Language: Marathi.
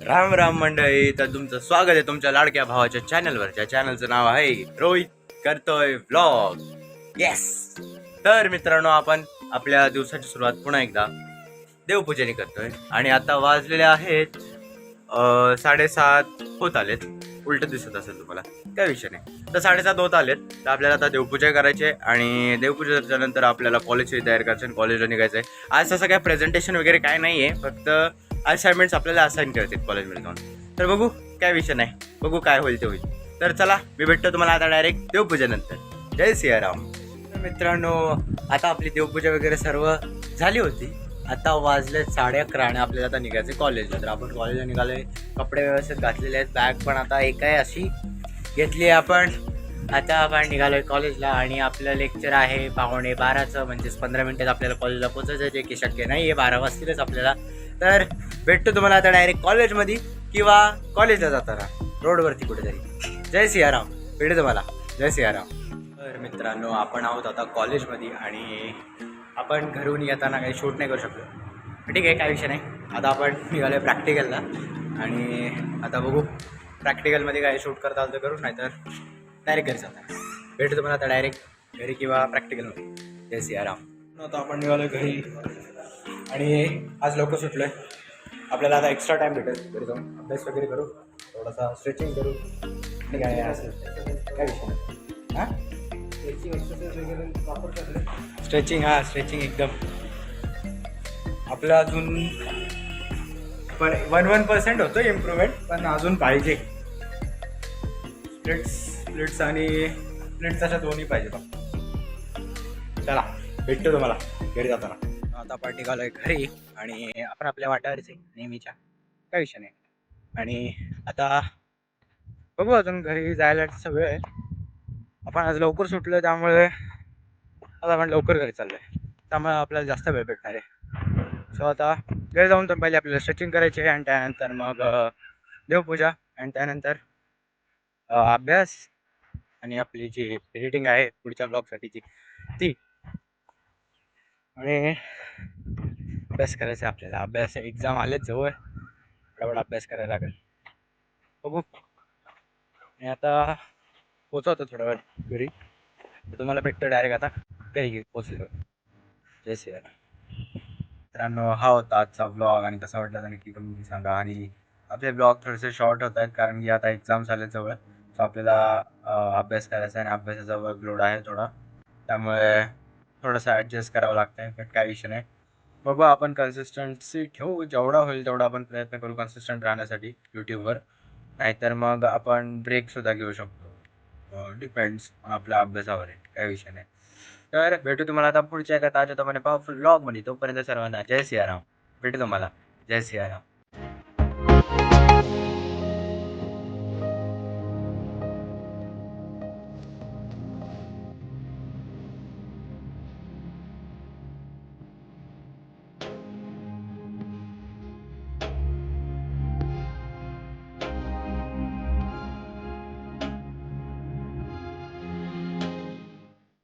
राम राम मंडळी. तर तुमचं स्वागत आहे तुमच्या लाडक्या भावाच्या चॅनलवर. ज्या चॅनलचं नाव आहे रोहित करतोय व्लॉग. येस. तर मित्रांनो, आपण आपल्या दिवसाची सुरुवात पुन्हा एकदा देवपूजेने करतोय आणि आता वाजलेले आहेत 7:30 होत आलेत. उलट दिसत असेल तुम्हाला, काय विषय नाही. तर 7:30 होत आलेत. तर आपल्याला आता देवपूजा करायची आहे आणि देवपूजेच्या नंतर आपल्याला कॉलेजची तयारी करायची आणि कॉलेजला निघायचं आहे. आज तसं काय प्रेझेंटेशन वगैरे काय नाही आहे, फक्त असाइनमेंट्स आपल्याला असाइन करतात कॉलेजमध्ये जाऊन. तर बघू, काय विषय नाही, बघू काय होईल ते होईल. तर चला, मी भेटतो तुम्हाला आता डायरेक्ट देवपूजेनंतर. जय सियाराम. तर मित्रांनो, आता आपली देवपूजा वगैरे सर्व झाली होती. आता वाजले 11:30 आणि आपल्याला आता निघायचं कॉलेजला. तर आपण कॉलेजला निघालोय, कपडे व्यवस्थित घातलेले आहेत, बॅग पण आता एक आहे अशी घेतली आपण. आता आपण निघालोय कॉलेजला आणि आपलं लेक्चर आहे 11:15, म्हणजेच 15 मिनिटात आपल्याला कॉलेजला पोचायचं, जे की शक्य नाही आहे, 12 वाजतीलच आपल्याला. तर भेटतो तुम्हाला आता डायरेक्ट कॉलेजमध्ये किंवा कॉलेजला जाताना रोडवरती कुठेतरी. जय सियाराम. भेटू तुम्हाला. जय सियाराम. तर मित्रांनो, आपण आहोत आता कॉलेजमध्ये आणि आपण घरून येताना काही शूट नाही करू शकतो. ठीक आहे, काय विषय नाही. आता आपण निघालो आहे प्रॅक्टिकलला आणि आता बघू प्रॅक्टिकलमध्ये काय शूट करता आलं तर करू, नाही तर डायरेक्ट घरी जाता. भेटू तुम्हाला आता डायरेक्ट घरी किंवा प्रॅक्टिकलमध्ये. जय सियाराम. आता आपण निघालो घरी आणि आज लवकर सुटलो आहे. आपल्याला आता एक्स्ट्रा टाईम भेटेल घरी जाऊन अभ्यास वगैरे करू, थोडासा स्ट्रेचिंग करू आणि काय असं काय विषय नाही. हां, स्ट्रेचिंग एक्सरसाइज वगैरे वापर करतो. स्ट्रेचिंग, हां स्ट्रेचिंग एकदम आपलं अजून पण 1% होतं इम्प्रूव्हमेंट, पण अजून पाहिजे. स्प्लिट्स आणि स्प्लिट्स अशा दोन्ही पाहिजे फक्त. चला, भेटतो तुम्हाला घरी जाताना. आता आपण निघालोय घरी आणि आपण आपल्या वाट्यावरच आहे नेहमीच्या, काही विषय नाही. आणि आता बघू, अजून घरी जायला वेळ आहे. आपण आज लवकर सुटलो त्यामुळे आता आपण लवकर घरी चाललोय, त्यामुळे आपल्याला जास्त वेळ भेटणार आहे. सो आता घरी जाऊन तर पहिले आपल्याला स्ट्रेचिंग करायची आहे आणि त्यानंतर मग देवपूजा आणि त्यानंतर अभ्यास आणि आपली जी एडिटिंग आहे पुढच्या ब्लॉगसाठीची ती. आणि अभ्यास करायचा आहे आपल्याला. अभ्यास एक्झाम आलेच जवळ, एवढा अभ्यास करायला लागेल. बघू. आणि आता पोचवतो थोड्या वेळ घरी. तर तुम्हाला भेटतो डायरेक्ट आता घरी पोचलो. जय श्रीराम. मित्रांनो, हा होता आजचा ब्लॉग आणि कसा वाटला नक्की तुम्ही सांगा. आणि आपले ब्लॉग थोडेसे शॉर्ट होत आहेत कारण की आता एक्झाम्स आले जवळ. सो आपल्याला अभ्यास करायचा आहे आणि अभ्यासाचा वर्कलोड आहे थोडा, त्यामुळे थोडंसं ॲडजस्ट करावं लागतं आहे. बट काही विषय नाही. बघू, आपण कन्सिस्टन्सी ठेवू, जेवढा होईल तेवढा आपण प्रयत्न करू कन्सिस्टंट राहण्यासाठी यूट्यूबवर. नाहीतर मग आपण ब्रेकसुद्धा घेऊ शकतो. डिपेंड्स आपल्या अभ्यासावर आहे, काही विषय नाही. तर भेटू तुम्हाला आता पुढच्या एका ताज्या पॉवरफुल ब्लॉगमध्ये. तोपर्यंत सर्वांना जय सियाराम. भेटू तुम्हाला. जय सियाराम.